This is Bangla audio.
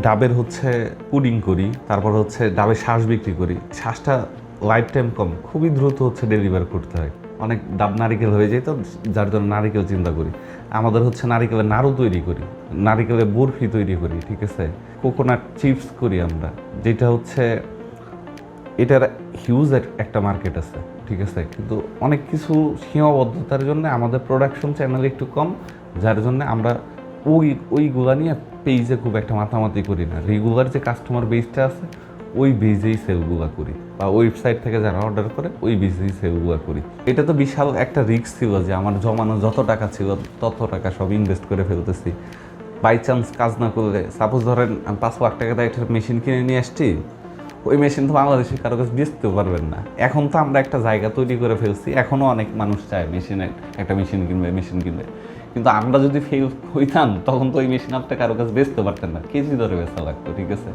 ডাবের হচ্ছে পুডিং করি, তারপর হচ্ছে ডাবের শ্বাস বিক্রি করি। শ্বাসটা লাইফ টাইম কম, খুবই দ্রুত হচ্ছে ডেলিভার করতে হয়। অনেক ডাব নারিকেল হয়ে যায়, তো যার জন্য নারিকেল চিন্তা করি। আমাদের হচ্ছে নারিকেলের নাড়ু তৈরি করি, নারিকেলের বরফি তৈরি করি, ঠিক আছে। কোকোনাট চিপস করি আমরা, যেটা হচ্ছে এটার হিউজ একটা মার্কেট আছে, ঠিক আছে। কিন্তু অনেক কিছু সীমাবদ্ধতার জন্য আমাদের প্রোডাকশন চ্যানেল একটু কম, যার জন্য আমরা ওইগুলা নিয়ে পেজে খুব একটা মাতামাতি করি না। রেগুলার যে কাস্টমার বেসটা আছে ওই বেজেই সেলগুলা করি, বা ওয়েবসাইট থেকে যারা অর্ডার করে ওই বেজেই সেলগুলা করি। এটা তো বিশাল একটা রিস্ক ছিল যে আমার জমানো যত টাকা ছিল তত টাকা সব ইনভেস্ট করে ফেলতেছি। বাই চান্স কাজ না করলে, সাপোজ ধরেন আমি 5 লাখ টাকা দিয়ে একটা মেশিন কিনে নিয়ে আসছি, ওই মেশিন তো বাংলাদেশে কারো কাছে বেচতেও পারবেন না। এখন তো আমরা একটা জায়গা তৈরি করে ফেলছি, এখনও অনেক মানুষ চায় একটা মেশিন কিনবে, কিন্তু আমরা যদি ফেল হইতাম তখন তো ওই মেশিন আপনি কারো কাছে বেচতে পারতেন না, কেজি ধরে বেচা লাগতো, ঠিক আছে।